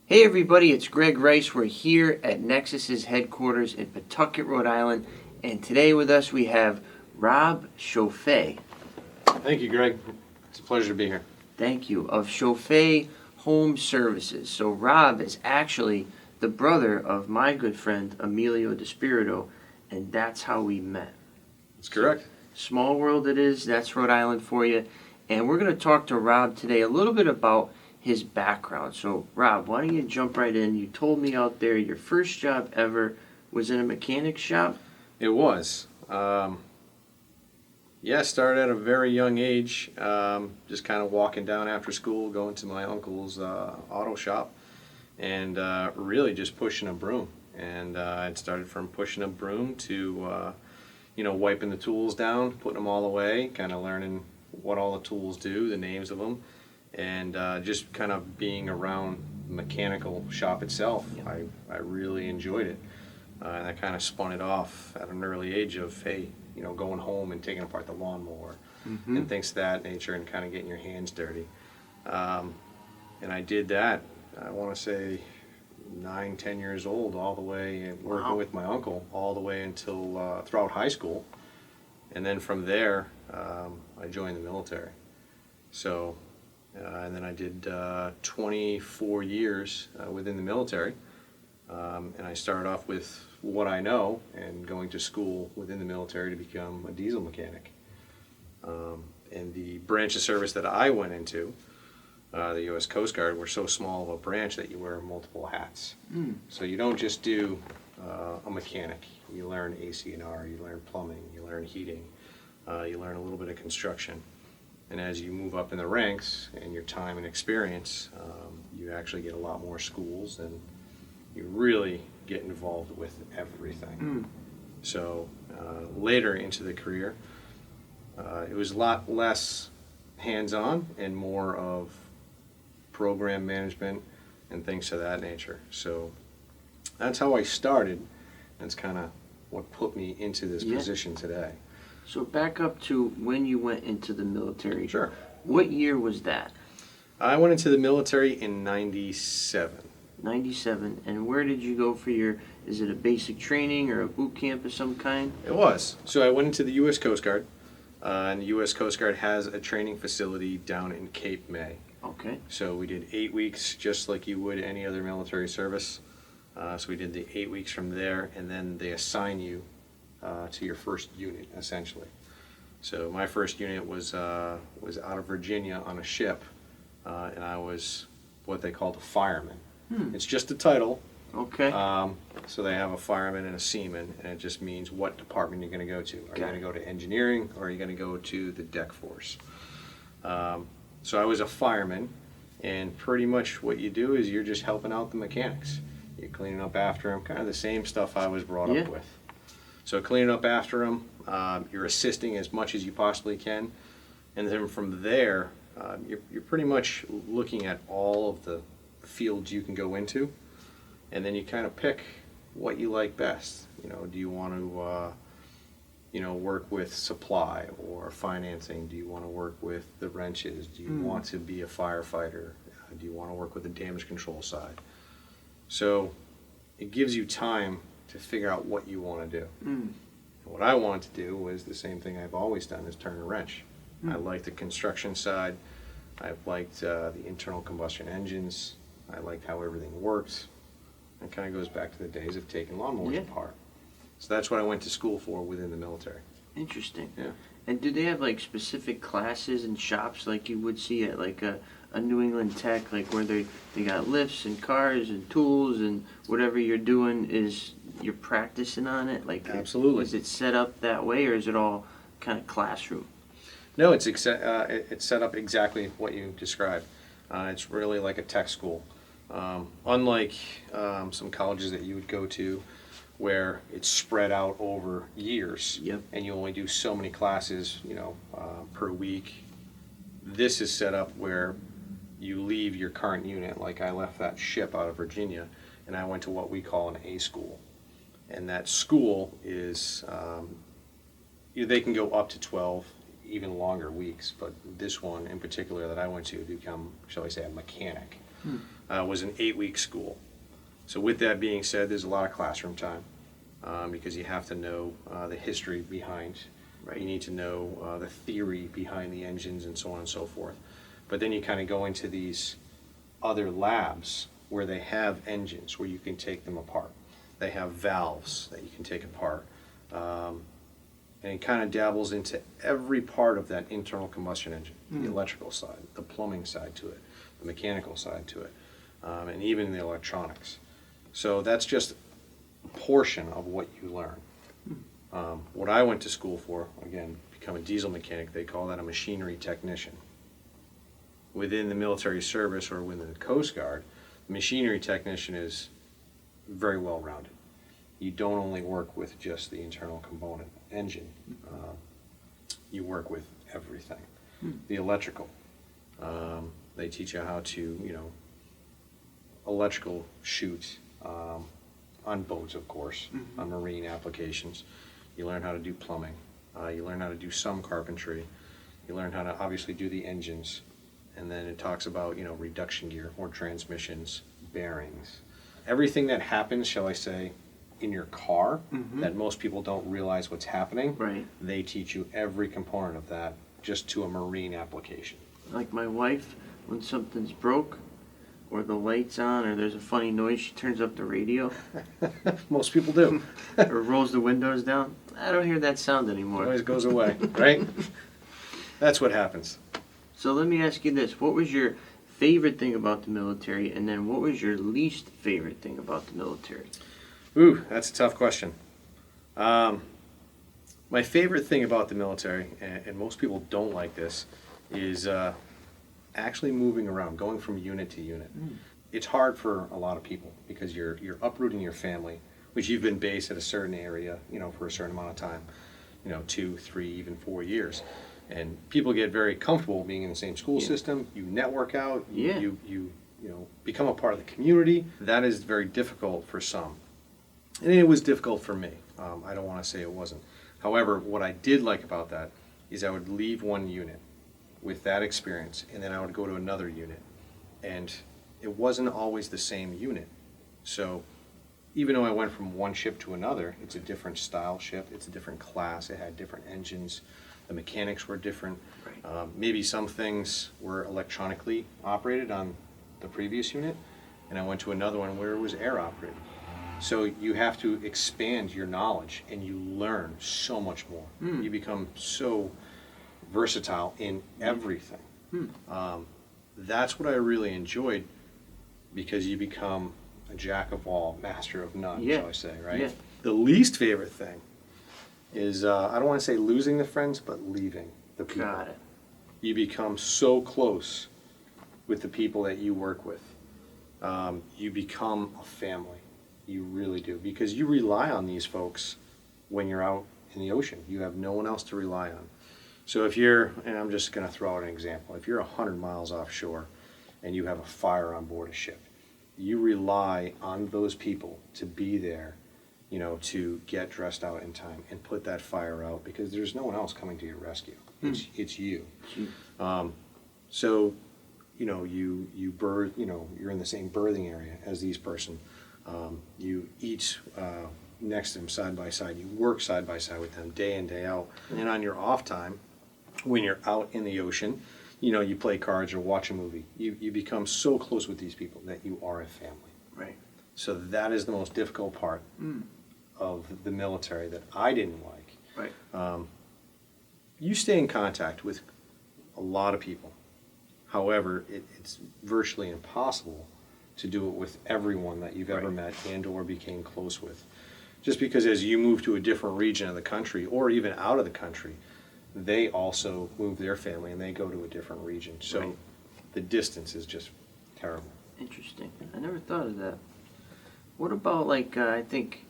Hey everybody, it's Greg Rice. We're here at Nexus's headquarters in Pawtucket, Rhode Island, and today with us we have Rob Chofay. Thank you, Greg. It's a pleasure to be here. Thank you, of Chofay Home Services. So Rob is actually the brother of my good friend Emilio DeSpirito, and that's how we met. That's correct. Small world it is, that's Rhode Island for you. And we're going to talk to Rob today a little bit about his background. So, Rob, why don't you jump right in? You told me out there your first job ever was in a mechanic shop. It was. Started at a very young age, just kind of walking down after school, going to my uncle's auto shop, and really just pushing a broom. And it started from pushing a broom to, wiping the tools down, putting them all away, kind of learning what all the tools do, the names of them, and just kind of being around the mechanical shop itself. Yeah. I really enjoyed it. And I kind of spun it off at an early age of, hey, going home and taking apart the lawnmower and things of that nature and kind of getting your hands dirty. And I did that, I want to say 9, 10 years old, all the way, and working with my uncle all the way until throughout high school. And then from there, I joined the military. So, and then I did 24 years within the military. And I started off with what I know and going to school within the military to become a diesel mechanic. And the branch of service that I went into, the U.S. Coast Guard, were so small of a branch that you wear multiple hats. So you don't just do a mechanic. You learn AC&R, you learn plumbing, you learn heating, you learn a little bit of construction. And as you move up in the ranks and your time and experience, you actually get a lot more schools and you really get involved with everything. So later into the career, it was a lot less hands-on and more of program management and things of that nature. So that's how I started. That's kind of what put me into this position today. So back up to when you went into the military. Sure. What year was that? I went into the military in 97. 97. And where did you go for is it a basic training or a boot camp of some kind? It was. So I went into the U.S. Coast Guard, and the U.S. Coast Guard has a training facility down in Cape May. Okay. So we did 8 weeks just like you would any other military service. So we did the 8 weeks from there, and then they assign you to your first unit, essentially. So my first unit was out of Virginia on a ship, and I was what they called a fireman. It's just a title. Okay. So they have a fireman and a seaman, and it just means what department you're going to go to. Are you going to go to engineering, or are you going to go to the deck force? So I was a fireman, and pretty much what you do is you're just helping out the mechanics. You're cleaning up after them, kind of the same stuff I was brought up with. So cleaning up after them, you're assisting as much as you possibly can, and then from there, you're pretty much looking at all of the fields you can go into, and then you kind of pick what you like best. Do you want to, work with supply or financing? Do you want to work with the wrenches? Do you want to be a firefighter? Do you want to work with the damage control side? So it gives you time to figure out what you want to do. And what I wanted to do was the same thing I've always done, is turn a wrench. I liked the construction side. I liked the internal combustion engines. I liked how everything worked. It kind of goes back to the days of taking lawnmowers apart. So that's what I went to school for within the military. Interesting. Yeah. And do they have like specific classes and shops like you would see at like a New England Tech, like where they got lifts and cars and tools and whatever you're doing is you're practicing on it? Like Absolutely. Is it set up that way, or is it all kind of classroom? No, it's set up exactly what you described. It's really like a tech school. Unlike some colleges that you would go to where it's spread out over years, and you only do so many classes, per week. This is set up where you leave your current unit, like I left that ship out of Virginia, and I went to what we call an A school. And that school is, they can go up to 12, even longer weeks, but this one in particular that I went to become, shall I say, a mechanic. was an 8-week school. So with that being said, there's a lot of classroom time because you have to know the history behind. Right. You need to know the theory behind the engines and so on and so forth. But then you kind of go into these other labs where they have engines where you can take them apart. They have valves that you can take apart. And it kind of dabbles into every part of that internal combustion engine, the electrical side, the plumbing side to it, the mechanical side to it, and even the electronics. So that's just a portion of what you learn. What I went to school for, again, become a diesel mechanic, they call that a machinery technician. Within the military service or within the Coast Guard, the machinery technician is very well rounded. You don't only work with just the internal component engine, you work with everything. The electrical, they teach you how to, electrical shoot on boats, of course, on marine applications. You learn how to do plumbing. You learn how to do some carpentry. You learn how to obviously do the engines. And then it talks about, reduction gear or transmissions, bearings. Everything that happens, shall I say, in your car that most people don't realize what's happening, Right. they teach you every component of that just to a marine application. Like my wife, when something's broke, or the light's on, or there's a funny noise, she turns up the radio, Most people do. or rolls the windows down. I don't hear that sound It anymore. always goes away, right? That's what happens. So let me ask you this. What was your favorite thing about the military, and then what was your least favorite thing about the military? Ooh, that's a tough question. My favorite thing about the military, and most people don't like this, is actually moving around, going from unit to unit. It's hard for a lot of people because you're uprooting your family, which you've been based at a certain area, for a certain amount of time, 2, 3, even 4 years. And people get very comfortable being in the same school system. You network out. You become a part of the community. That is very difficult for some. And it was difficult for me. I don't want to say it wasn't. However, what I did like about that is I would leave one unit with that experience, and then I would go to another unit. And it wasn't always the same unit. So even though I went from one ship to another, it's a different style ship, it's a different class, it had different engines, the mechanics were different. Right. Maybe some things were electronically operated on the previous unit, and I went to another one where it was air operated. So you have to expand your knowledge, and you learn so much more. You become so versatile in everything. That's what I really enjoyed, because you become a jack of all, master of none, shall I say, right? Yeah. The least favorite thing is, I don't want to say losing the friends, but leaving the people. Got it. You become so close with the people that you work with. You become a family. You really do, because you rely on these folks when you're out in the ocean. You have no one else to rely on. So if you're, and I'm just going to throw out an example, if you're 100 miles offshore and you have a fire on board a ship, you rely on those people to be there, to get dressed out in time and put that fire out, because there's no one else coming to your rescue. It's you. So, you birth, you're in the same berthing area as these person. You eat next to them side by side. You work side by side with them day in, day out. And on your off time, when you're out in the ocean, you play cards or watch a movie. You become so close with these people that you are a family. Right. So that is the most difficult part of the military that I didn't like. Right. You stay in contact with a lot of people. However, it's virtually impossible to do it with everyone that you've ever met and or became close with. Just because as you move to a different region of the country or even out of the country, they also move their family and they go to a different region. So the distance is just terrible. Interesting. I never thought of that. What about, I think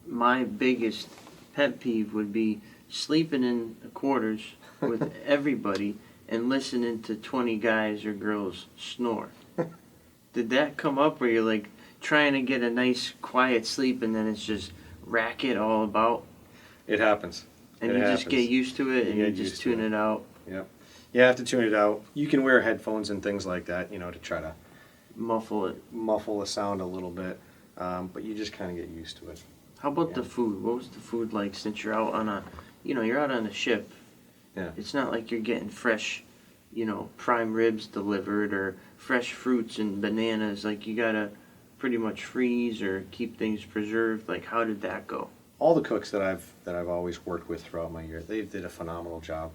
my biggest pet peeve would be sleeping in the quarters with everybody and listening to 20 guys or girls snore. Did that come up where you're trying to get a nice quiet sleep and then it's just racket all about? It happens. And you just get used to it and you just tune it out. Yep. You have to tune it out. You can wear headphones and things like that, to try to muffle it. muffle the sound a little bit, but you just kind of get used to it. How about Yeah. the food? What was the food like since you're out on a, you're out on a ship? Yeah. It's not like you're getting fresh, prime ribs delivered or fresh fruits and bananas. Like you gotta pretty much freeze or keep things preserved. Like how did that go? All the cooks that I've always worked with throughout my year, they did a phenomenal job.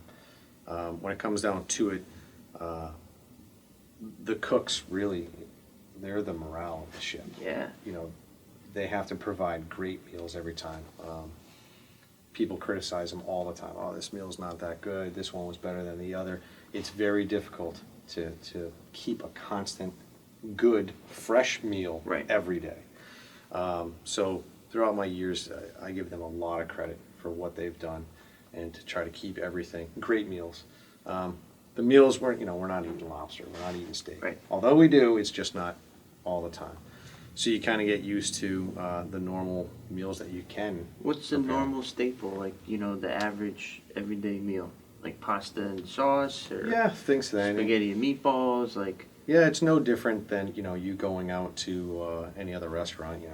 When it comes down to it, the cooks really, they're the morale of the ship. Yeah. They have to provide great meals every time. People criticize them all the time. Oh, this meal's not that good. This one was better than the other. It's very difficult to keep a constant, good, fresh meal Right. every day. So throughout my years, I give them a lot of credit for what they've done and to try to keep everything, great meals. The meals we're not eating lobster, we're not eating steak. Right. Although we do, it's just not all the time. So you kind of get used to the normal meals that you can. What's the prepare. normal staple? Like the average everyday meal, like pasta and sauce or Yeah, things that. spaghetti and meatballs. Like Yeah, it's no different than you going out to any other restaurant.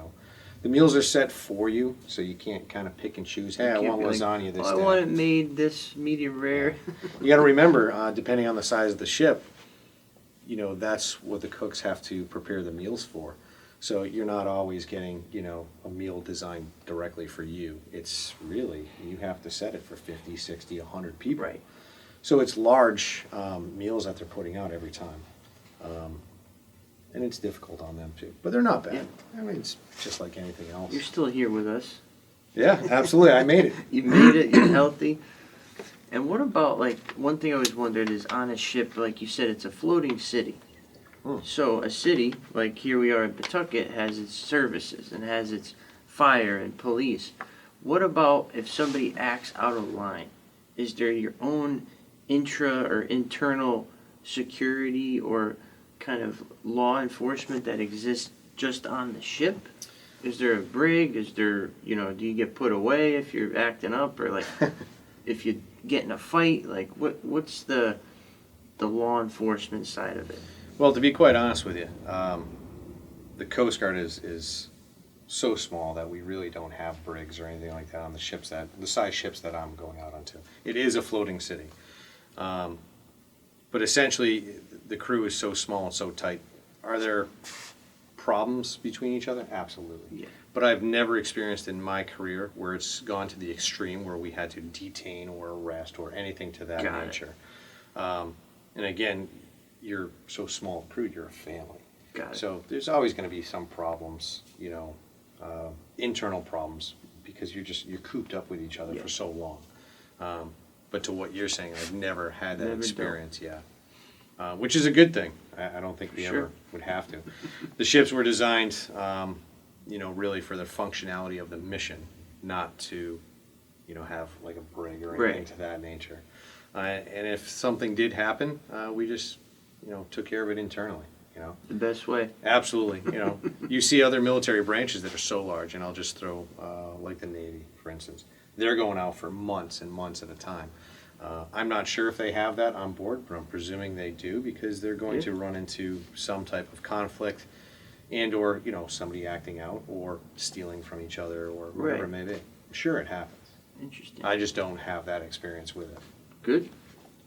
The meals are set for you, so you can't kind of pick and choose. Hey, I you can't want be like, lasagna this I day. want it made this medium rare. You got to remember, depending on the size of the ship, that's what the cooks have to prepare the meals for. So you're not always getting, a meal designed directly for you. It's really, you have to set it for 50, 60, 100 people. Right. So it's large meals that they're putting out every time. And it's difficult on them too. But they're not bad. Yeah. I mean, it's just like anything else. You're still here with us. Yeah, absolutely. I made it. You made it. You're healthy. And what about one thing I always wondered is on a ship, like you said, it's a floating city. So a city, like here we are in Pawtucket, has its services and has its fire and police. What about if somebody acts out of line? Is there your own intra or internal security or kind of law enforcement that exists just on the ship? Is there a brig? Is there, do you get put away if you're acting up or if you get in a fight? What's the law enforcement side of it? Well, to be quite honest with you, the Coast Guard is so small that we really don't have brigs or anything like that on the size ships that I'm going out onto. It is a floating city. But essentially, the crew is so small and so tight. Are there problems between each other? Absolutely. Yeah. But I've never experienced in my career where it's gone to the extreme where we had to detain or arrest or anything to that Got it. nature. And again, you're so small crew, you're a family. Got it. So there's always going to be some problems, internal problems, because you're cooped up with each other Yeah. for so long. But to what you're saying, I've never had that Never experience yet, which is a good thing. I don't think we Sure. ever would have to. The ships were designed, really for the functionality of the mission, not to, have like a brig or anything Right. to that nature. And if something did happen, we just, took care of it internally. The best way. Absolutely. You see other military branches that are so large, and I'll just throw like the Navy, for instance. They're going out for months and months at a time. I'm not sure if they have that on board, but I'm presuming they do because they're going to run into some type of conflict and or, somebody acting out or stealing from each other or whatever it may be. I'm sure it happens. Interesting. I just don't have that experience with it. Good.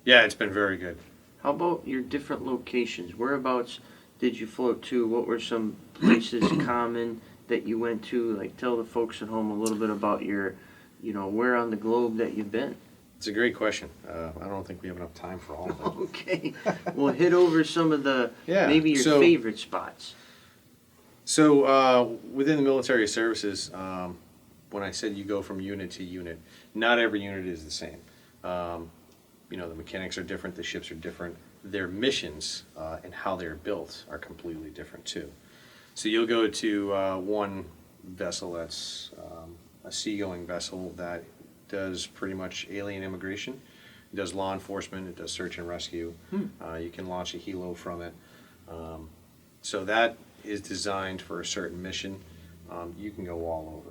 Yeah, it's been very good. How about your different locations? Whereabouts did you float to? What were some places common that you went to? Tell the folks at home a little bit about your, where on the globe that you've been. It's a great question. I don't think we have enough time for all of them. Okay. Well, hit over some of the, maybe your so- favorite spots. So within the military services, when I said you go from unit to unit, not every unit is the same. The mechanics are different, the ships are different. Their missions and how they're built are completely different too. So you'll go to one vessel that's a seagoing vessel that does pretty much alien immigration. It does law enforcement, it does search and rescue. You can launch a helo from it. So that is designed for a certain mission. You can go all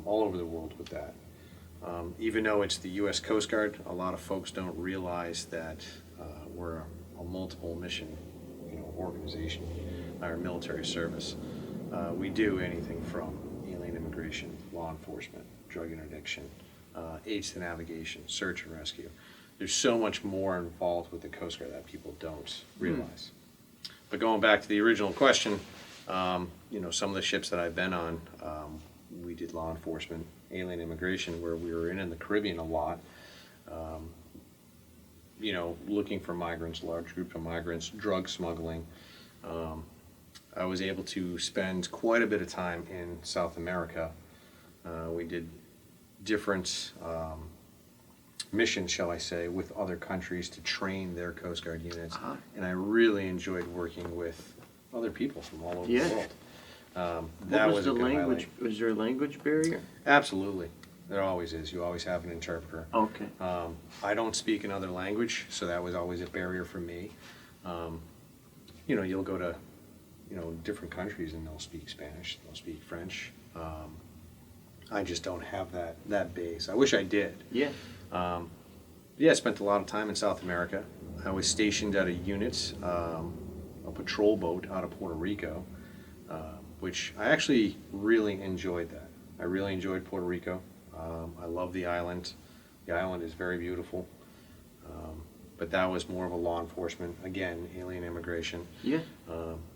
over the world with that. Even though it's the U.S. Coast Guard, a lot of folks don't realize that we're a multiple mission, organization, our military service. We do anything from alien immigration, law enforcement, drug interdiction, aids to navigation, search and rescue. There's so much more involved with the Coast Guard that people don't realize. But going back to the original question, some of the ships that I've been on, we did law enforcement, alien immigration, where we were in the Caribbean a lot, looking for migrants, large groups of migrants, drug smuggling. I was able to spend quite a bit of time in South America. We did different missions, shall I say, with other countries to train their Coast Guard units. And I really enjoyed working with other people from all over the world. That What was was a the good language? highlight. Was there a language barrier? Absolutely. There always is. You always have an interpreter. Okay. I don't speak another language, so that was always a barrier for me. You'll go to, different countries and they'll speak Spanish, they'll speak French. I just don't have that base. I wish I did. Yeah. I spent a lot of time in South America. I was stationed at a unit, a patrol boat out of Puerto Rico, which I actually really enjoyed that. I really enjoyed Puerto Rico. I love the island. The island is very beautiful. But that was more of a law enforcement, again, alien immigration. Yeah.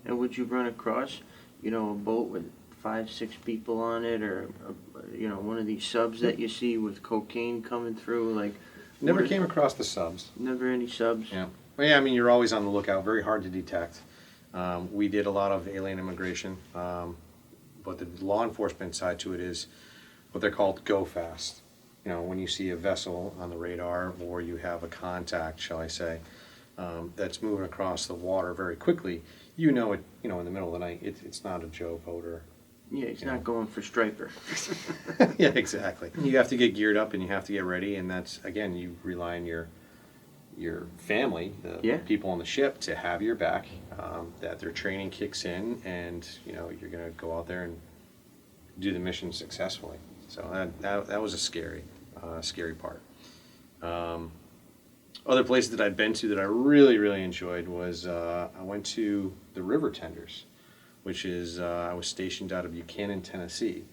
And would you run across, a boat with 5-6 people on it, or one of these subs that you see with cocaine coming through? Like, Never came across the subs. Never any subs. Yeah. Well, yeah. I mean, you're always on the lookout. Very hard to detect. We did a lot of alien immigration, but the law enforcement side to it is what they're called go fast. When you see a vessel on the radar, or you have a contact, shall I say, that's moving across the water very quickly, it, in the middle of the night, it's not a Joe boat or... Yeah, it's not going for striper. Yeah, exactly. You have to get geared up and you have to get ready, and that's, again, you rely on your family, the people on the ship, to have your back, that their training kicks in, and, you're going to go out there and do the mission successfully. So that was a scary part. Other places that I've been to that I really, really enjoyed was I went to the river tenders, which is I was stationed out of Buchanan, Tennessee.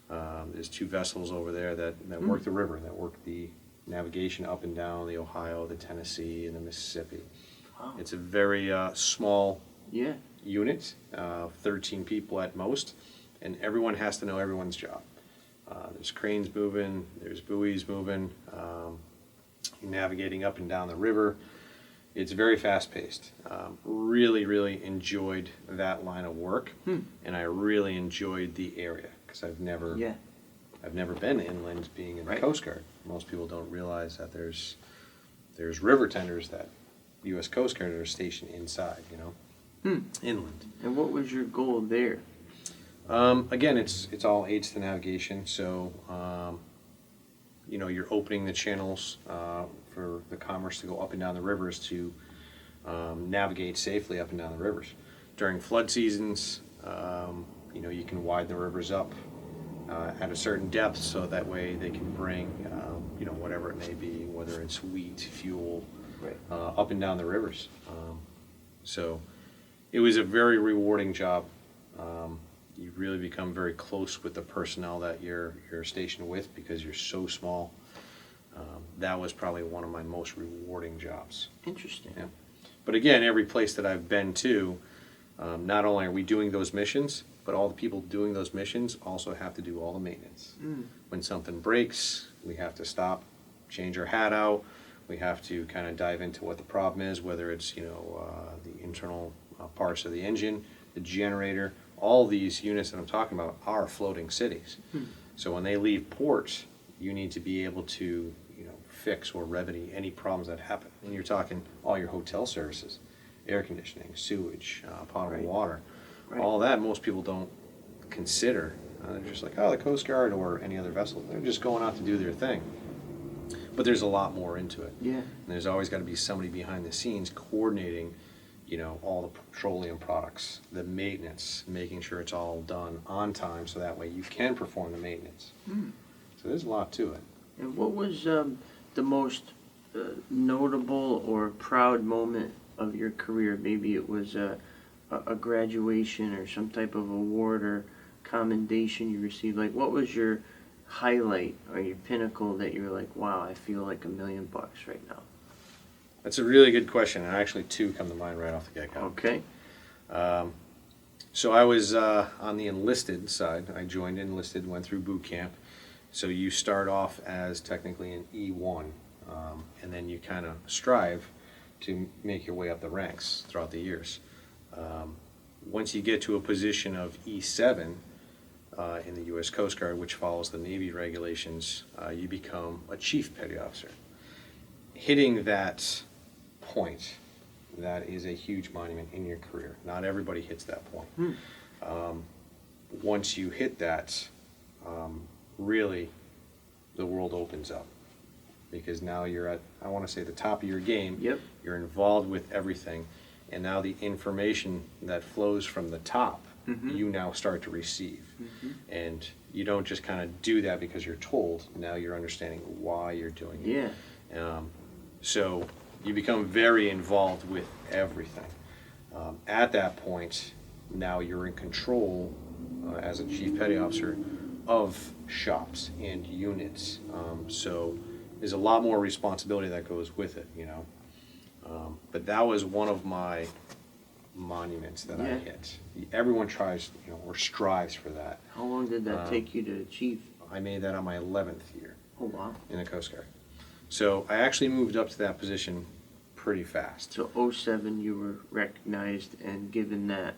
There's 2 vessels over there that work the river, that work the navigation up and down the Ohio, the Tennessee, and the Mississippi. Wow. It's a very small unit, 13 people at most, and everyone has to know everyone's job. There's cranes moving, there's buoys moving, navigating up and down the river. It's very fast-paced. Really, really enjoyed that line of work, and I really enjoyed the area because I've never been inland, being in the Coast Guard. Most people don't realize that there's river tenders that U.S. Coast Guard are stationed inside, inland. And what was your goal there? Again, it's all aids to navigation, so you're opening the channels for the commerce to go up and down the rivers to navigate safely up and down the rivers. During flood seasons, you can widen the rivers up at a certain depth, so that way they can bring whatever it may be, whether it's wheat, fuel, up and down the rivers. So it was a very rewarding job. You really become very close with the personnel that you're stationed with because you're so small. That was probably one of my most rewarding jobs. Interesting. Yeah. But again, every place that I've been to, not only are we doing those missions, but all the people doing those missions also have to do all the maintenance. When something breaks, we have to stop, change our hat out. We have to kind of dive into what the problem is, whether it's the internal parts of the engine, the generator. All these units that I'm talking about are floating cities. So when they leave port, you need to be able to fix or remedy any problems that happen. And you're talking all your hotel services, air conditioning, sewage, potable water. All that most people don't consider. They're just like, oh, the Coast Guard or any other vessel. They're just going out to do their thing. But there's a lot more into it. Yeah. And there's always got to be somebody behind the scenes coordinating all the petroleum products, the maintenance, making sure it's all done on time so that way you can perform the maintenance. So there's a lot to it. And what was the most notable or proud moment of your career? Maybe it was a graduation or some type of award or commendation you received? Like, what was your highlight or your pinnacle that you were like, wow, I feel like $1,000,000 right now? That's a really good question, and actually two come to mind right off the get-go. Okay. So I was on the enlisted side. I joined enlisted, went through boot camp. So you start off as technically an E1, and then you kind of strive to make your way up the ranks throughout the years. Once you get to a position of E7 in the U.S. Coast Guard, which follows the Navy regulations, you become a Chief Petty Officer. Hitting that point, that is a huge monument in your career. Not everybody hits that point. Once you hit that, really, the world opens up, because now you're at, I want to say, the top of your game. Yep. You're involved with everything, and now the information that flows from the top, you now start to receive. And you don't just kind of do that because you're told. Now you're understanding why you're doing it. Yeah. So you become very involved with everything. At that point, now you're in control as a Chief Petty Officer of shops and units. So there's a lot more responsibility that goes with it, you know. But that was one of my monuments that I hit. Everyone tries, you know, or strives for that. How long did that take you to achieve? I made that on my 11th year. Oh, wow. In the Coast Guard. So I actually moved up to that position pretty fast. So 07 you were recognized and given that,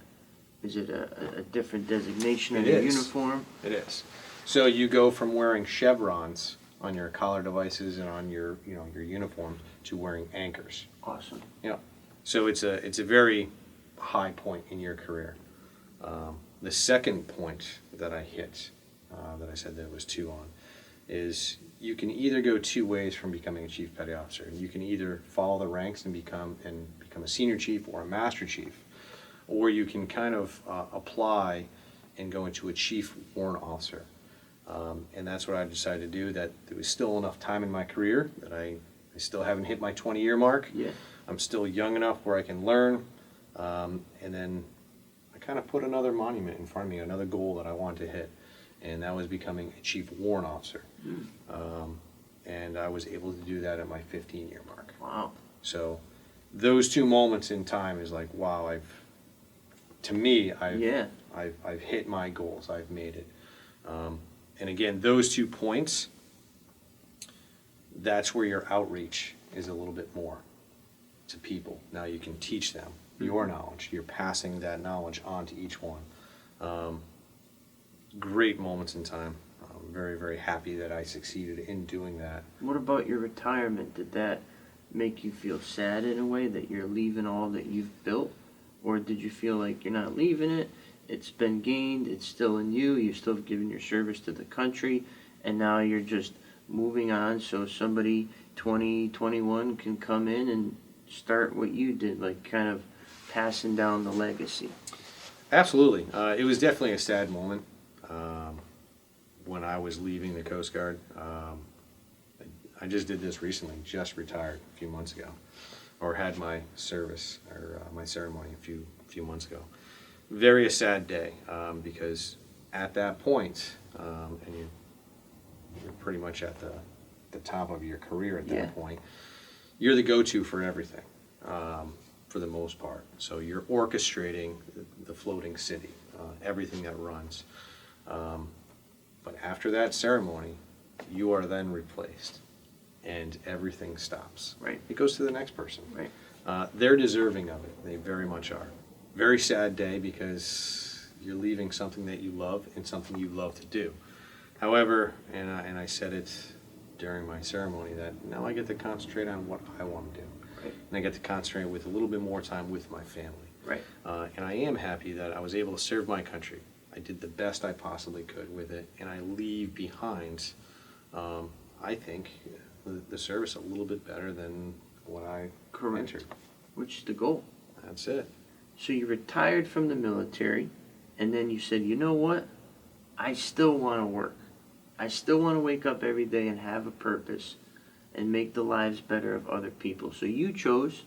is it a different designation in your uniform? It is. So you go from wearing chevrons on your collar devices and on your, you know, your uniform to wearing anchors. Awesome. Yeah. So it's a very high point in your career. The second point that I hit, that I said there was two on, is you can either go two ways from becoming a Chief Petty Officer. You can either follow the ranks and become a Senior Chief or a Master Chief, or you can kind of apply and go into a Chief Warrant Officer. And that's what I decided to do. That there was still enough time in my career that I still haven't hit my 20-year mark. Yeah. I'm still young enough where I can learn. And then I kind of put another monument in front of me, another goal that I wanted to hit. And that was becoming a Chief Warrant Officer. And I was able to do that at my 15-year mark. Wow. So those two moments in time is like, wow, I've hit my goals. I've made it. And again, those 2 points, that's where your outreach is a little bit more to people. Now you can teach them your knowledge. You're passing that knowledge on to each one. Great moments in time. I'm very, very happy that I succeeded in doing that. What about your retirement? Did that make you feel sad in a way that you're leaving all that you've built? Or did you feel like you're not leaving it? It's been gained, it's still in you, you've still given your service to the country, and now you're just moving on so somebody 2021 can come in and start what you did, like kind of passing down the legacy? Absolutely. It was definitely a sad moment when I was leaving the Coast Guard. I just did this recently, just retired a few months ago, or had my service, or my ceremony a few months ago. Very a sad day, because at that point, and you're pretty much at the top of your career at that point, you're the go-to for everything, for the most part. So you're orchestrating the floating city, everything that runs. But after that ceremony, you are then replaced, and everything stops. Right. It goes to the next person. Right. They're deserving of it. They very much are. Very sad day, because you're leaving something that you love and something you love to do. However, and I said it during my ceremony, that now I get to concentrate on what I want to do. Right. And I get to concentrate with a little bit more time with my family. Right. And I am happy that I was able to serve my country. I did the best I possibly could with it, and I leave behind, I think, the service a little bit better than what I entered. Which is the goal. That's it. So you retired from the military, and then you said, you know what? I still want to work. I still want to wake up every day and have a purpose and make the lives better of other people. So you chose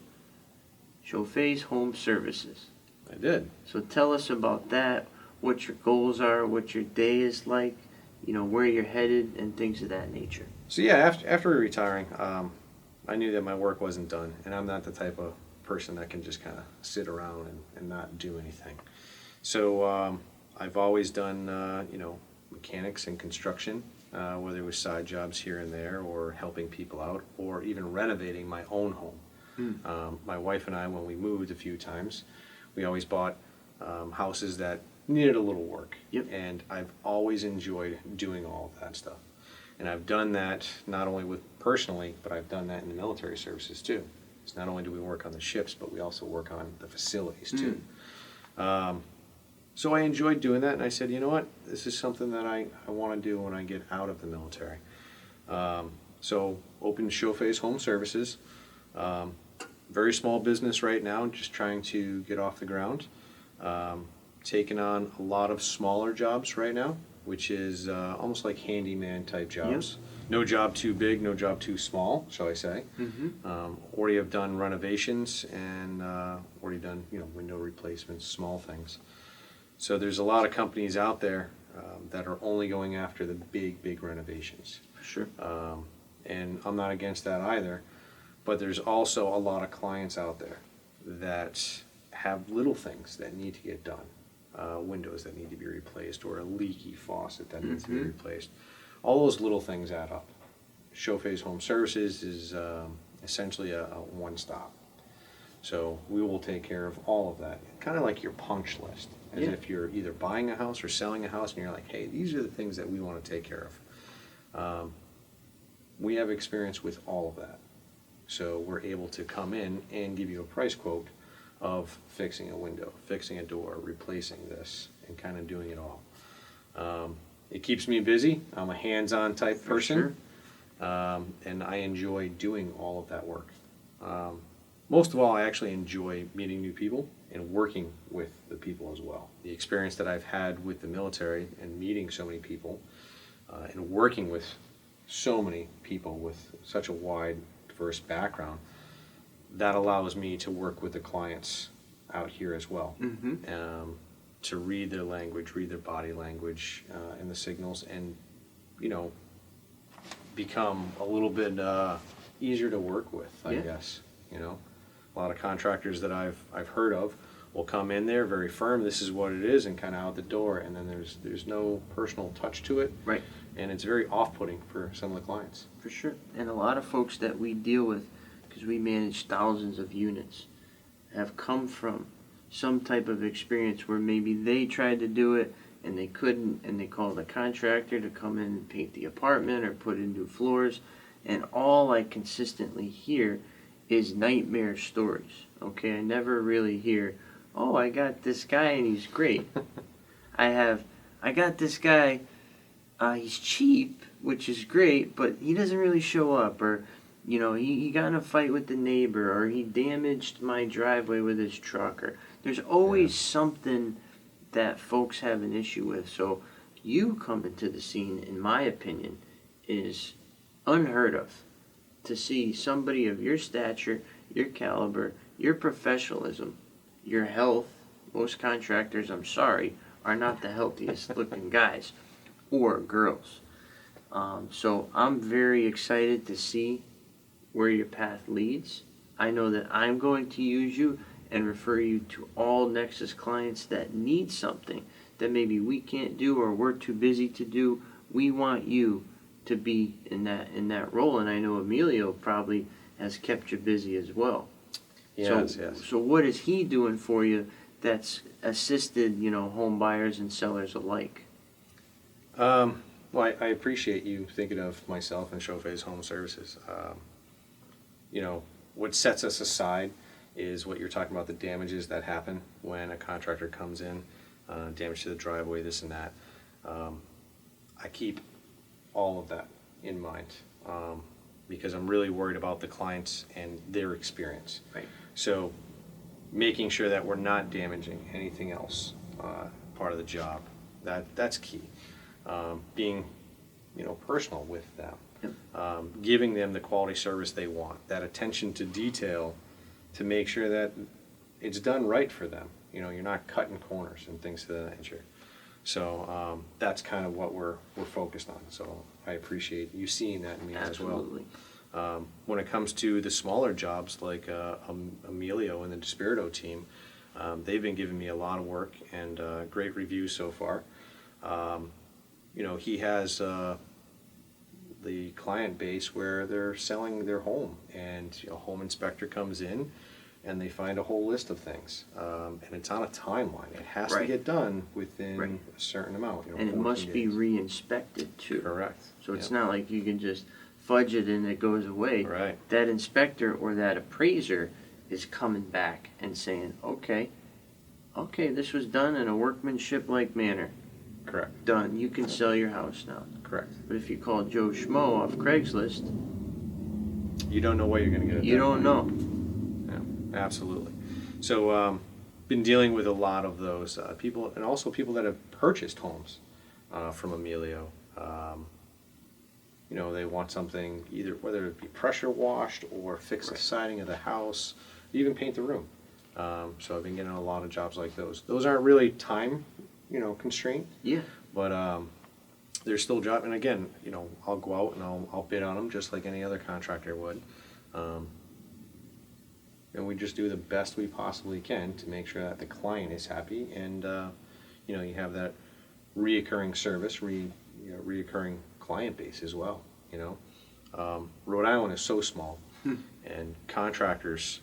Chofay's Home Services. I did. So tell us about that, what your goals are, what your day is like, where you're headed, and things of that nature. So yeah, after retiring, I knew that my work wasn't done, and I'm not the type of person that can just kind of sit around and not do anything. So I've always done, mechanics and construction, whether it was side jobs here and there, or helping people out, or even renovating my own home. My wife and I, when we moved a few times, we always bought houses that needed a little work. Yep. And I've always enjoyed doing all of that stuff. And I've done that not only with personally, but I've done that in the military services too. It's not only do we work on the ships, but we also work on the facilities too. So I enjoyed doing that, and I said, you know what, this is something that I want to do when I get out of the military. So opened Chofay's Home Services. Very small business right now, just trying to get off the ground. Taking on a lot of smaller jobs right now, which is almost like handyman type jobs. Yep. No job too big, no job too small, shall I say. Already have done renovations and already done window replacements, small things. So there's a lot of companies out there that are only going after the big renovations. Sure. And I'm not against that either, but there's also a lot of clients out there that have little things that need to get done. Windows that need to be replaced, or a leaky faucet that needs to be replaced. All those little things add up. Chofay's Home Services is essentially a one-stop. So we will take care of all of that. Kind of like your punch list, as if you're either buying a house or selling a house, and you're like, hey, these are the things that we want to take care of. We have experience with all of that. So we're able to come in and give you a price quote of fixing a window, fixing a door, replacing this, and kind of doing it all. It keeps me busy. I'm a hands-on type person, and I enjoy doing all of that work. Most of all, I actually enjoy meeting new people and working with the people as well. The experience that I've had with the military and meeting so many people and working with so many people with such a wide, diverse background, that allows me to work with the clients out here as well. To read their language, read their body language and the signals, and become a little bit easier to work with, I guess. A lot of contractors that I've heard of will come in there very firm, this is what it is, and kind of out the door, and then there's no personal touch to it. Right. And it's very off-putting for some of the clients. For sure. And a lot of folks that we deal with, because we manage thousands of units, have come from some type of experience where maybe they tried to do it and they couldn't, and they called a contractor to come in and paint the apartment or put in new floors, and all I consistently hear is nightmare stories. Okay, I never really hear, oh, I got this guy and he's great. I got this guy, he's cheap, which is great, but he doesn't really show up, or he got in a fight with the neighbor, or he damaged my driveway with his truck, or there's always something that folks have an issue with. So you coming to the scene, in my opinion, is unheard of. To see somebody of your stature, your caliber, your professionalism, your health. Most contractors, I'm sorry, are not the healthiest looking guys or girls. So I'm very excited to see where your path leads. I know that I'm going to use you and refer you to all Nexus clients that need something that maybe we can't do or we're too busy to do. We want you to be in that role, and I know Emilio probably has kept you busy as well. Yes. So what is he doing for you that's assisted, home buyers and sellers alike? Well, I appreciate you thinking of myself and Chofay's Home Services. What sets us aside is what you're talking about, the damages that happen when a contractor comes in, damage to the driveway, this and that. I keep all of that in mind because I'm really worried about the clients and their experience. Right. So making sure that we're not damaging anything else part of the job, that's key. Being personal with them. Yep. Giving them the quality service they want, that attention to detail to make sure that it's done right for them. You know, you're not cutting corners and things of that nature. So that's kind of what we're focused on. So I appreciate you seeing that in me Absolutely. as well. When it comes to the smaller jobs like Emilio and the Despirito team, they've been giving me a lot of work and great reviews so far. You know, he has the client base where they're selling their home, and a home inspector comes in and they find a whole list of things, and it's on a timeline. It has to Right. get done within Right. a certain amount. You know, And it 14 must be days. re-inspected too. Correct. So it's Yep. not like you can just fudge it and it goes away. Right. That inspector or that appraiser is coming back and saying, okay, this was done in a workmanship-like manner. Correct. Done. You can sell your house now. Correct. But if you call Joe Schmo off Craigslist, You don't know what you're going to get. At you that don't point. know. Yeah, absolutely. So, been dealing with a lot of those people, and also people that have purchased homes from Emilio. You know, they want something either, whether it be pressure washed or fix the Right. siding of the house, even paint the room. So I've been getting a lot of jobs like those. Those aren't really time, you know, constraint, Yeah. but they're still job. And again, you know, I'll go out and I'll bid on them just like any other contractor would. And we just do the best we possibly can to make sure that the client is happy, and you know, you have that reoccurring service, reoccurring client base as well. You know, Rhode Island is so small, and contractors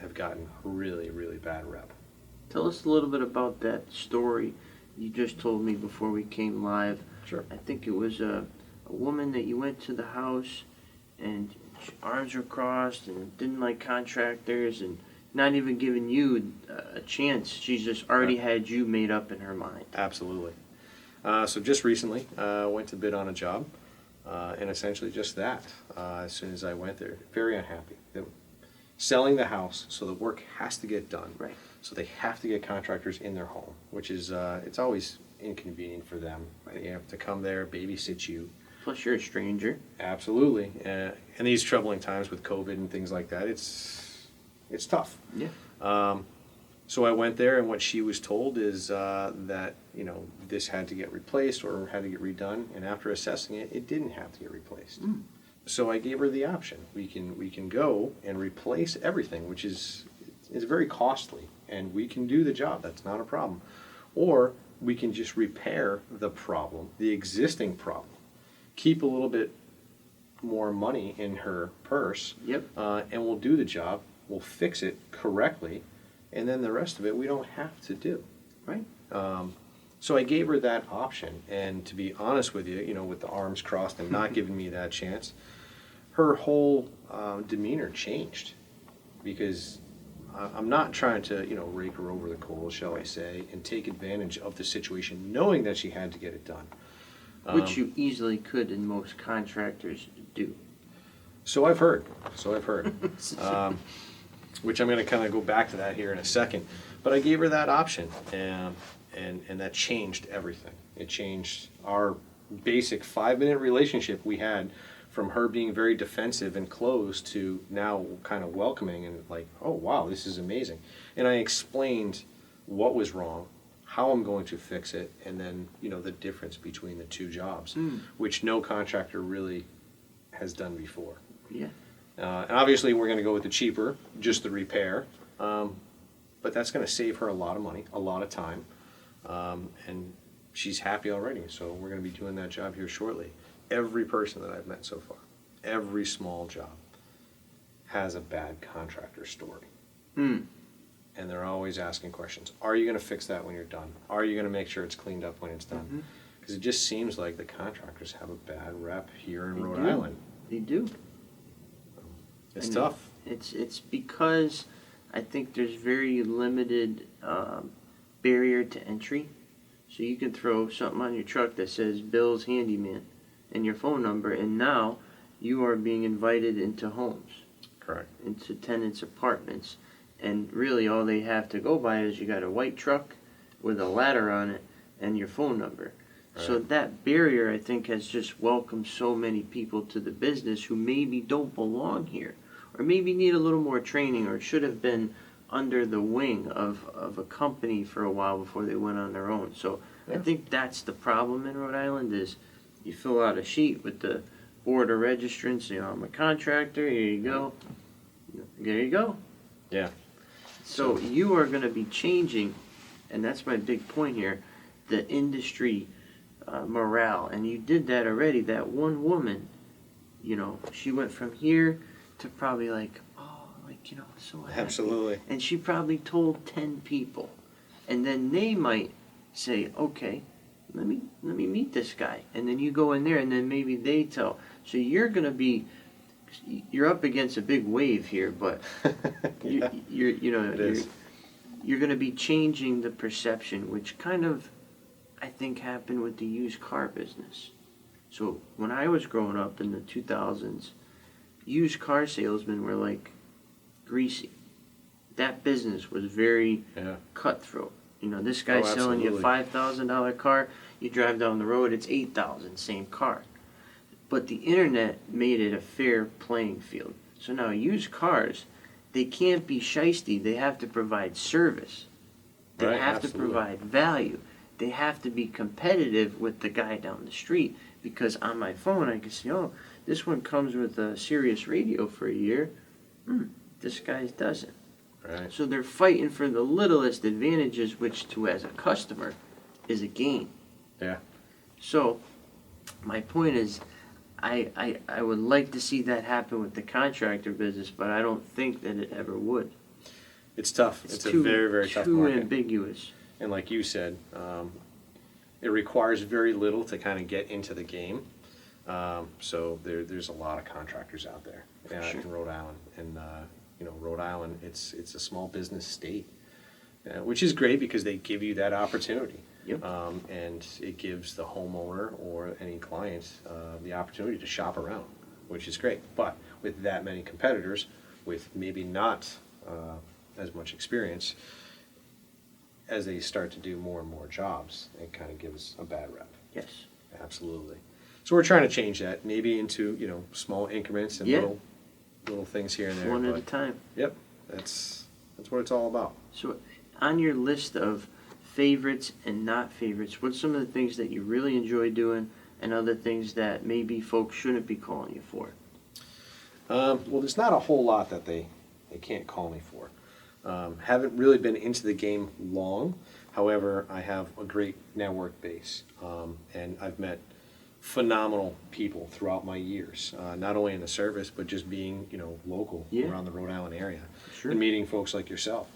have gotten a really, really bad rep. Tell us a little bit about that story you just told me before we came live. Sure. I think it was a woman that you went to the house and arms were crossed and didn't like contractors and not even giving you a chance. She just already had you made up in her mind. Absolutely. So just recently, went to bid on a job, and essentially just that. As soon as I went there, very unhappy. Selling the house, so the work has to get done. Right. So they have to get contractors in their home, which is, it's always inconvenient for them. They have to come there, babysit you. Plus you're a stranger. Absolutely. And these troubling times with COVID and things like that, it's tough. Yeah. So I went there, and what she was told is that, you know, this had to get replaced or had to get redone, and after assessing it, it didn't have to get replaced. So I gave her the option. We can go and replace everything, which is very costly, and we can do the job. That's not a problem. Or we can just repair the problem, the existing problem, keep a little bit more money in her purse, Yep. and we'll do the job. We'll fix it correctly, and then the rest of it we don't have to do. Right. So I gave her that option, and to be honest with you, you know, with the arms crossed and not giving me that chance, her whole demeanor changed, because I'm not trying to, you know, rake her over the coals, shall I say, and take advantage of the situation, knowing that she had to get it done. Which you easily could, and most contractors do. So I've heard. Which I'm going to kind of go back to that here in a second. But I gave her that option, and that changed everything. It changed our basic 5-minute relationship we had, from her being very defensive and closed to now kind of welcoming and like, oh wow, this is amazing. And I explained what was wrong, how I'm going to fix it, and then, you know, the difference between the two jobs, which no contractor really has done before. Yeah. And obviously we're going to go with the cheaper, just the repair, but that's going to save her a lot of money, a lot of time, and she's happy already, so we're going to be doing that job here shortly. Every person that I've met so far, every small job, has a bad contractor story. And they're always asking questions. Are you going to fix that when you're done? Are you going to make sure it's cleaned up when it's done? Because it just seems like the contractors have a bad rep here in Rhode Island. They do. It's And tough. It's because I think there's very limited barrier to entry. So you can throw something on your truck that says Bill's Handyman and your phone number, and now you are being invited into homes, Correct. into tenants' apartments. And really all they have to go by is you got a white truck with a ladder on it and your phone number. So Right. that barrier, I think, has just welcomed so many people to the business who maybe don't belong here, or maybe need a little more training, or should have been under the wing of a company for a while before they went on their own. So I Yeah. think that's the problem in Rhode Island is you fill out a sheet with the board of registrants, I'm a contractor, here you go. There you go. Yeah. So you are going to be changing, and that's my big point here, the industry morale. And you did that already. That one woman, she went from here to probably so happy. Absolutely. And she probably told 10 people. And then they might say, okay, let me meet this guy. And then you go in there and then maybe they tell. So you're up against a big wave here, but Yeah. you're going to be changing the perception, which kind of, I think, happened with the used car business. So when I was growing up in the 2000s, used car salesmen were like greasy. That business was very cutthroat. This guy's selling you a $5,000 car, you drive down the road, it's $8,000, same car. But the internet made it a fair playing field. So now used cars, they can't be shisty. They have to provide service. They Right, have absolutely. to provide value. They have to be competitive with the guy down the street. Because on my phone, I can see, this one comes with a Sirius radio for a year. This guy's doesn't. Right. So they're fighting for the littlest advantages, which to as a customer is a gain. Yeah. So my point is, I would like to see that happen with the contractor business, but I don't think that it ever would. It's tough. It's a very, very tough too market. ambiguous. And like you said, it requires very little to kind of get into the game. So there's a lot of contractors out there Sure. in Rhode Island. And, Rhode Island, it's a small business state, which is great because they give you that opportunity. Yep. And it gives the homeowner or any client the opportunity to shop around, which is great. But with that many competitors, with maybe not as much experience, as they start to do more and more jobs, it kind of gives a bad rep. Yes. Absolutely. So we're trying to change that, maybe into small increments and Yeah. little things here and there. One at but a time. Yep, that's what it's all about. So on your list of favorites and not favorites, what's some of the things that you really enjoy doing and other things that maybe folks shouldn't be calling you for? Well, there's not a whole lot that they can't call me for. Haven't really been into the game long. However, I have a great network base, and I've met phenomenal people throughout my years, not only in the service, but just being, local Yeah. around the Rhode Island area, Sure. and meeting folks like yourself.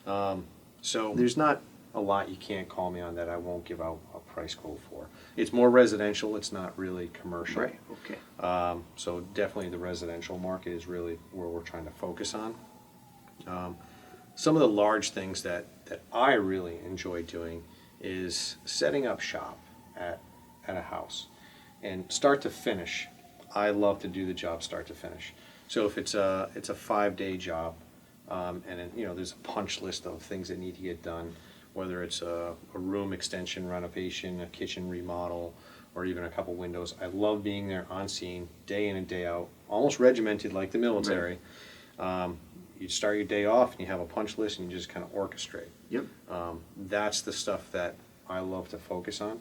So there's not a lot you can't call me on that I won't give out a price quote for. It's more residential. It's not really commercial. Right. Okay. So definitely the residential market is really where we're trying to focus on. Some of the large things that I really enjoy doing is setting up shop at a house. And start to finish, I love to do the job start to finish. So if it's a 5-day job, and then, there's a punch list of things that need to get done, whether it's a room extension renovation, a kitchen remodel, or even a couple windows. I love being there on scene, day in and day out, almost regimented like the military. You start your day off and you have a punch list and you just kind of orchestrate. Yep. That's the stuff that I love to focus on.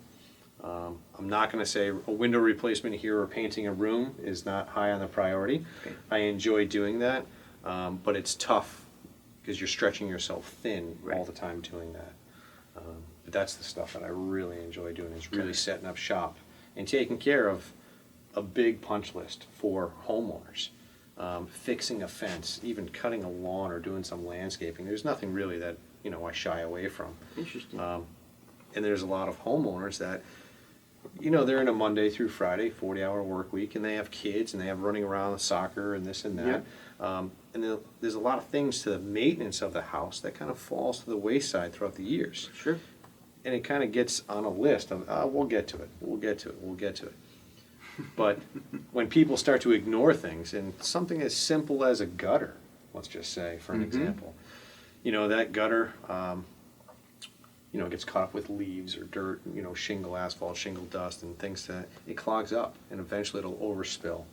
I'm not going to say a window replacement here or painting a room is not high on the priority. Okay. I enjoy doing that, but it's tough because you're stretching yourself thin all the time doing that. But that's the stuff that I really enjoy doing, is really setting up shop and taking care of a big punch list for homeowners. Fixing a fence, even cutting a lawn or doing some landscaping. There's nothing really that I shy away from. Interesting. And there's a lot of homeowners that, they're in a Monday through Friday 40-hour work week, and they have kids and they have running around soccer and this and that. And there's a lot of things to the maintenance of the house that kind of falls to the wayside throughout the years. Sure. And it kind of gets on a list of, we'll get to it. But when people start to ignore things, and something as simple as a gutter, let's just say, for an example, that gutter, gets caught up with leaves or dirt, shingle, asphalt, shingle dust, and things that it clogs up, and eventually it'll overspill.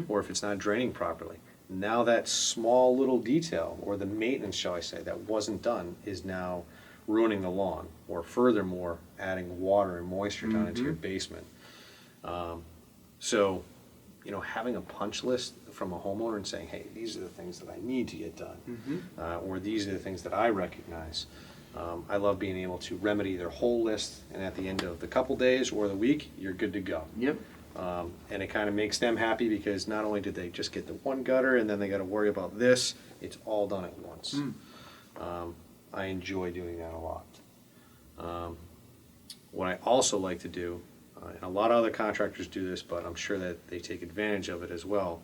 Or if it's not draining properly, now that small little detail, or the maintenance, shall I say, that wasn't done is now ruining the lawn, or furthermore, adding water and moisture down into your basement. So, having a punch list from a homeowner and saying, hey, these are the things that I need to get done, or these are the things that I recognize. I love being able to remedy their whole list, and at the end of the couple days or the week, you're good to go. Yep. And it kind of makes them happy, because not only did they just get the one gutter and then they got to worry about this, it's all done at once. I enjoy doing that a lot. What I also like to do, and a lot of other contractors do this, but I'm sure that they take advantage of it as well,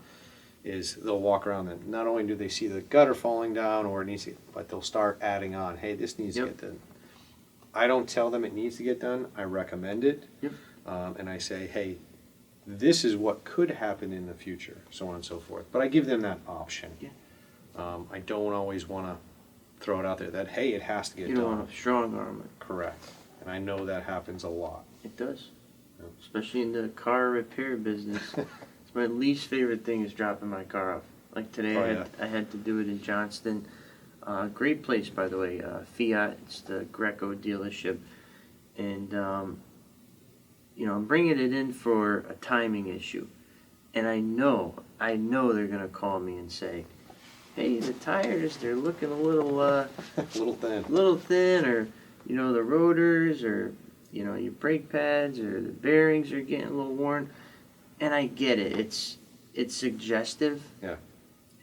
is they'll walk around and not only do they see the gutter falling down or it needs to, but they'll start adding on, hey, this needs to get done. I don't tell them it needs to get done. I recommend it. Yep. And I say, hey, this is what could happen in the future, so on and so forth. But I give them that option. Yeah. I don't always want to throw it out there that, hey, it has to get You done. don't want to strong arm it. Correct. And I know that happens a lot. It does. Yep. Especially in the car repair business. It's my least favorite thing is dropping my car off. Like today, I had to do it in Johnston. Great place, by the way. Fiat. It's the Greco dealership, and I'm bringing it in for a timing issue, and I know they're gonna call me and say, "Hey, the tires—they're looking a little little thin, or the rotors, or your brake pads, or the bearings are getting a little worn." And I get it. It's suggestive. Yeah.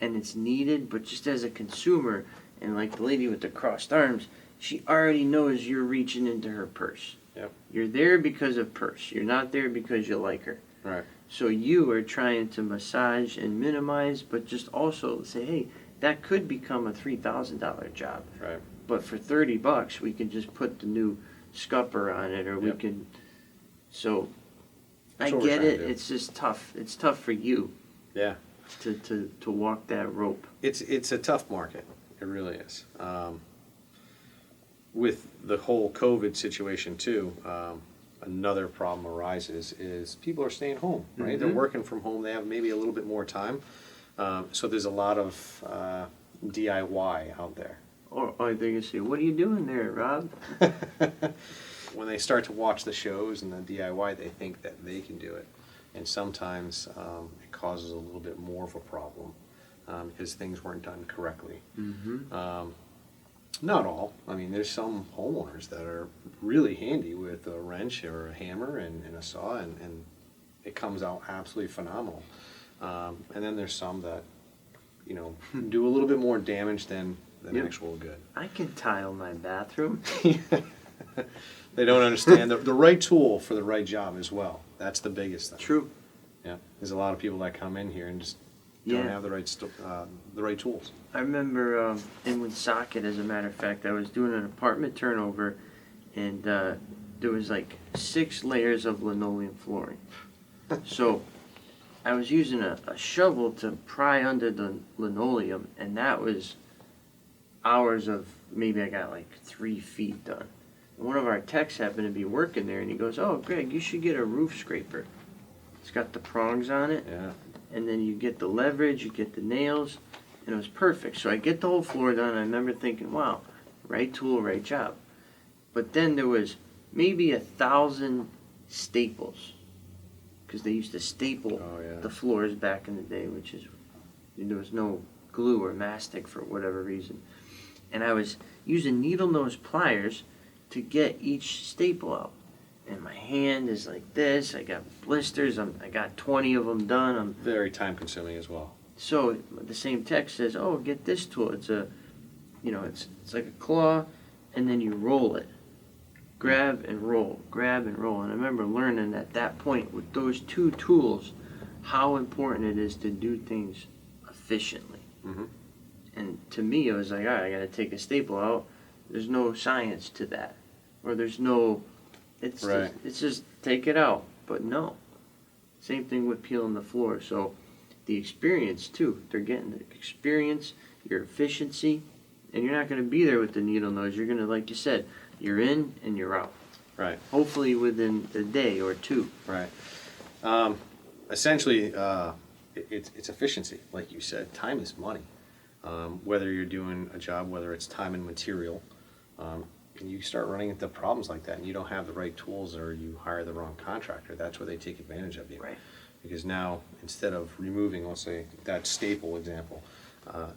And it's needed, but just as a consumer, and like the lady with the crossed arms, she already knows you're reaching into her purse. Yep. You're there because of purse. You're not there because you like her. Right. So you are trying to massage and minimize, but just also say, hey, that could become a $3,000 job. Right. But for $30, we can just put the new scupper on it, or we can. So That's I what we're get trying to it. do. It's just tough. It's tough for you. Yeah. To walk that rope. It's a tough market. It really is. With the whole COVID situation too, another problem arises is people are staying home, right? They're working from home. They have maybe a little bit more time. So there's a lot of DIY out there. Or they're going to say, what are you doing there, Rob? When they start to watch the shows and the DIY, they think that they can do it. And sometimes it causes a little bit more of a problem because things weren't done correctly. Not all. I mean, there's some homeowners that are really handy with a wrench or a hammer and a saw, and it comes out absolutely phenomenal. And then there's some that, do a little bit more damage than actual good. I can tile my bathroom. They don't understand the right tool for the right job as well. That's the biggest thing. True. Yeah, there's a lot of people that come in here and just don't have the right tools. I remember in Woonsocket, as a matter of fact, I was doing an apartment turnover, and there was like 6 layers of linoleum flooring. So I was using a shovel to pry under the linoleum, and that was hours of, maybe I got like 3 feet done. And one of our techs happened to be working there, and he goes, "Oh, Greg, you should get a roof scraper. It's got the prongs on it, and then you get the leverage, you get the nails," and it was perfect. So I get the whole floor done, and I remember thinking, wow, right tool, right job. But then there was maybe 1,000 staples, because they used to staple the floors back in the day, which is, there was no glue or mastic for whatever reason. And I was using needle nose pliers to get each staple out. And my hand is like this. I got blisters. I got 20 of them done. I'm very time consuming as well. So the same text says, "Oh, get this tool. It's it's like a claw, and then you roll it. Grab and roll, grab and roll." And I remember learning at that point with those 2 tools how important it is to do things efficiently. And to me, it was like, all right, I got to take a staple out. There's no science to that, or there's no. It's just take it out. But no. Same thing with peeling the floor. So the experience too. They're getting the experience, your efficiency, and you're not going to be there with the needle nose. You're going to, like you said, you're in and you're out. Right. Hopefully within a day or 2. Right. Essentially, it's efficiency, like you said. Time is money. Whether you're doing a job, whether it's time and material, and you start running into problems like that, and you don't have the right tools, or you hire the wrong contractor, that's where they take advantage of you. Right. Because now, instead of removing, let's say, that staple example,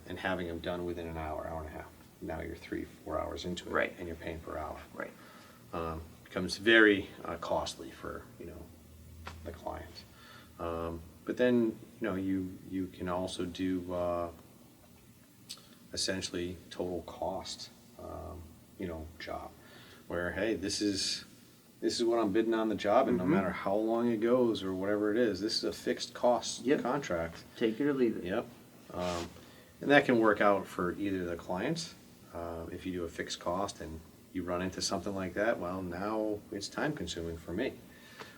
and having them done within an hour, hour and a half, now you're 3-4 hours into it, Right. and you're paying per hour. Right. Becomes very costly for the client. But then you can also do essentially total cost job, where hey, this is what I'm bidding on the job, and no matter how long it goes or whatever it is, this is a fixed cost contract. Take it or leave it. Yep. And that can work out for either the clients. If you do a fixed cost and you run into something like that, well, now it's time consuming for me.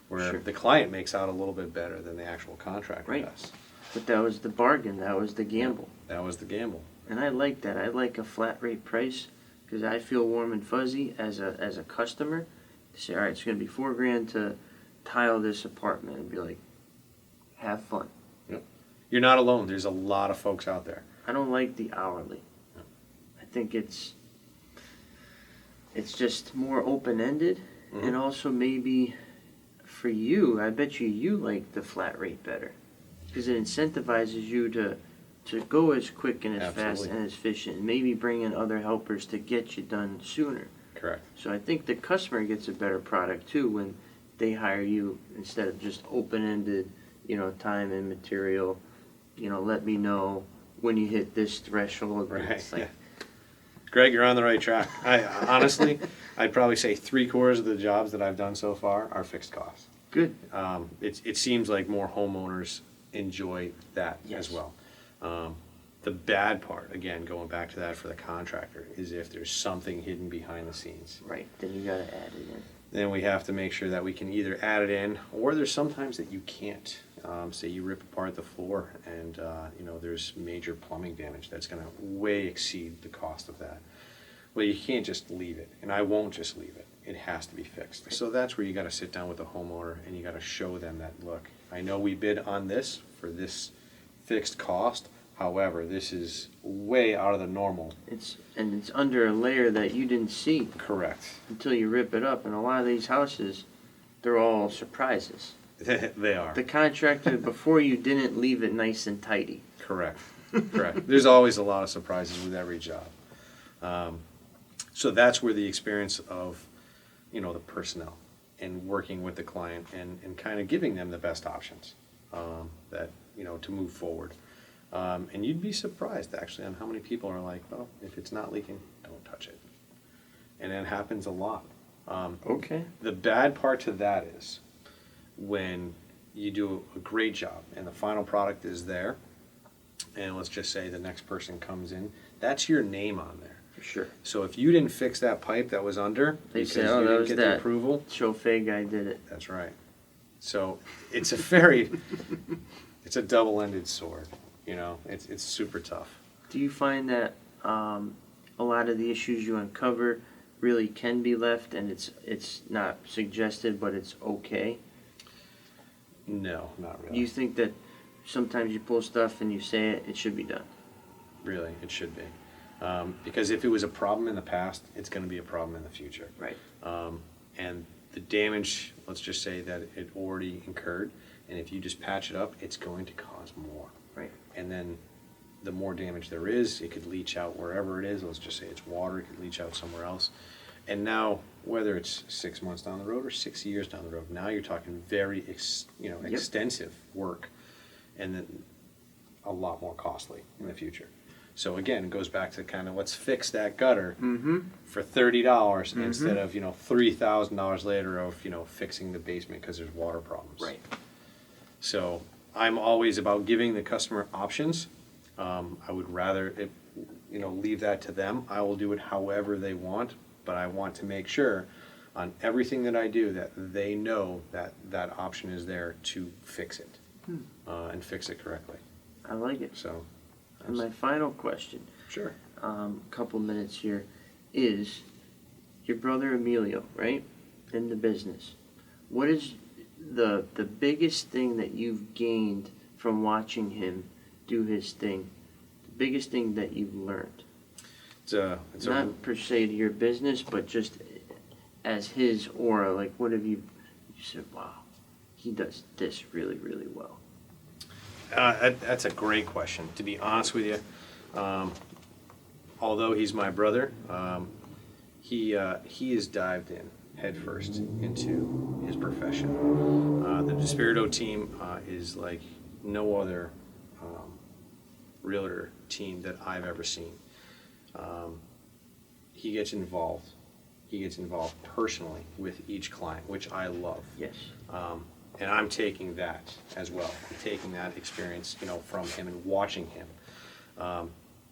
Where Sure. the client makes out a little bit better than the actual contractor Right. does. But that was the bargain. That was the gamble. That was the gamble. And I like that. I like a flat rate price because I feel warm and fuzzy as a customer to say, all right, it's going to be $4,000 to tile this apartment, and be like, have fun. Yep. You're not alone. There's a lot of folks out there. I don't like the hourly. Yep. I think it's just more open ended, and also maybe for you, I bet you like the flat rate better because it incentivizes you to go as quick and as fast Absolutely. and as efficient, and maybe bring in other helpers to get you done sooner. Correct. So I think the customer gets a better product too when they hire you instead of just open-ended, time and material. Let me know when you hit this threshold. Right. It's like, Yeah. Greg, you're on the right track. I honestly, I'd probably say 3/4 of the jobs that I've done so far are fixed costs. good. It seems like more homeowners enjoy that Yes. as well. The bad part, again, going back to that for the contractor, is if there's something hidden behind the scenes. Right. Then you got to add it in. Then we have to make sure that we can either add it in, or there's sometimes that you can't. Say you rip apart the floor and there's major plumbing damage that's going to way exceed the cost of that. Well, you can't just leave it, and I won't just leave it. It has to be fixed. So that's where you got to sit down with the homeowner and you got to show them that, look, I know we bid on this for this fixed cost. However, this is way out of the normal. It's under a layer that you didn't see Correct. until you rip it up. And a lot of these houses, they're all surprises. They are. The contractor before you didn't leave it nice and tidy. Correct. Correct. There's always a lot of surprises with every job. So that's where the experience of, the personnel and working with the client and kind of giving them the best options to move forward. And you'd be surprised actually on how many people are like, well, if it's not leaking, don't touch it. And that happens a lot. Okay. The bad part to that is when you do a great job and the final product is there, and let's just say the next person comes in, that's your name on there. For sure. So if you didn't fix that pipe that was under They because say, oh, you that didn't was get the that approval, Chofay guy did it. that's right. So it's it's a double-ended sword. It's super tough. Do you find that a lot of the issues you uncover really can be left and it's not suggested, but it's okay? No, not really. Do you think that sometimes you pull stuff and you say it should be done? Really, it should be. Because if it was a problem in the past, it's going to be a problem in the future. Right. And the damage, let's just say that it already incurred, and if you just patch it up, it's going to cause more. Right. And then the more damage there is, it could leach out wherever it is. Let's just say it's water, it could leach out somewhere else. And now, whether it's 6 months down the road or 6 years down the road, now you're talking very extensive work, and then a lot more costly in the future. So again, it goes back to kind of let's fix that gutter for $30 instead of $3,000 later of fixing the basement because there's water problems. Right. So I'm always about giving the customer options. I would rather leave that to them. I will do it however they want, but I want to make sure on everything that I do that they know that that option is there to fix it and fix it correctly. I like it. So. And my final question, Sure. couple minutes here, is your brother Emilio, right, in the business. What is the biggest thing that you've gained from watching him do his thing? The biggest thing that you've learned? It's Not per se to your business, but just as his aura. Like, what have you said, wow, he does this really, really well? that's a great question. To be honest with you, although he's my brother, he has dived in headfirst into his profession. The Despirito team is like no other realtor team that I've ever seen. He gets involved. He gets involved personally with each client, which I love. Yes. And I'm taking that as well. I'm taking that experience, from him and watching him.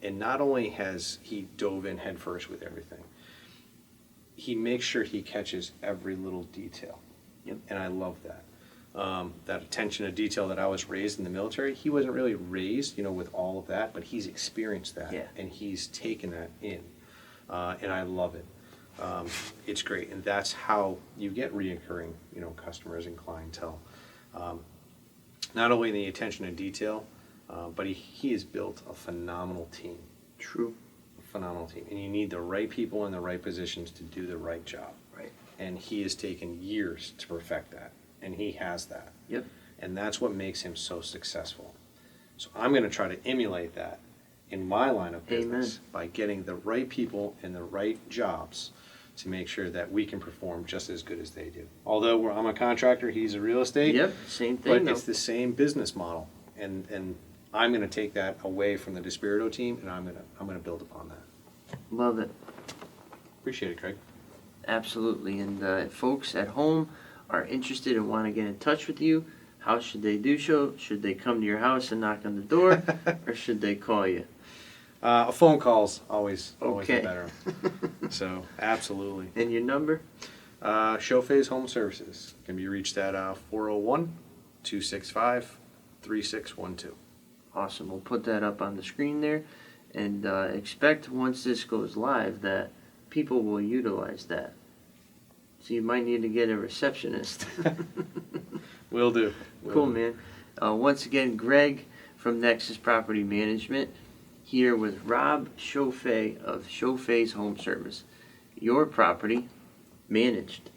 And not only has he dove in headfirst with everything, he makes sure he catches every little detail. Yep. And I love that. That attention to detail that I was raised in the military, he wasn't really raised, with all of that, but he's experienced that. Yeah. And he's taken that in. And I love it. It's great, and that's how you get reoccurring, customers and clientele. Not only the attention to detail, but he has built a phenomenal team. True. A phenomenal team, and you need the right people in the right positions to do the right job. Right. And he has taken years to perfect that, and he has that. Yep. And that's what makes him so successful. So I'm going to try to emulate that in my line of business. Amen. By getting the right people in the right jobs to make sure that we can perform just as good as they do. Although I'm a contractor, he's a real estate. Yep. Same thing. But though. it's the same business model, and I'm going to take that away from the Despirito team, and I'm going to build upon that. Love it. Appreciate it, Craig. Absolutely. And if folks at home are interested and want to get in touch with you, how should they do so? Should they come to your house and knock on the door, or should they call you? A phone call's always Okay. the better. So, absolutely. And your number? Chofay's Home Services can be reached at 401-265-3612. Awesome. We'll put that up on the screen there. And expect once this goes live that people will utilize that. So you might need to get a receptionist. Will do. Cool, man. Once again, Greg from Nexus Property Management here with Rob Chofay of Chofay's Home Service. Your property managed.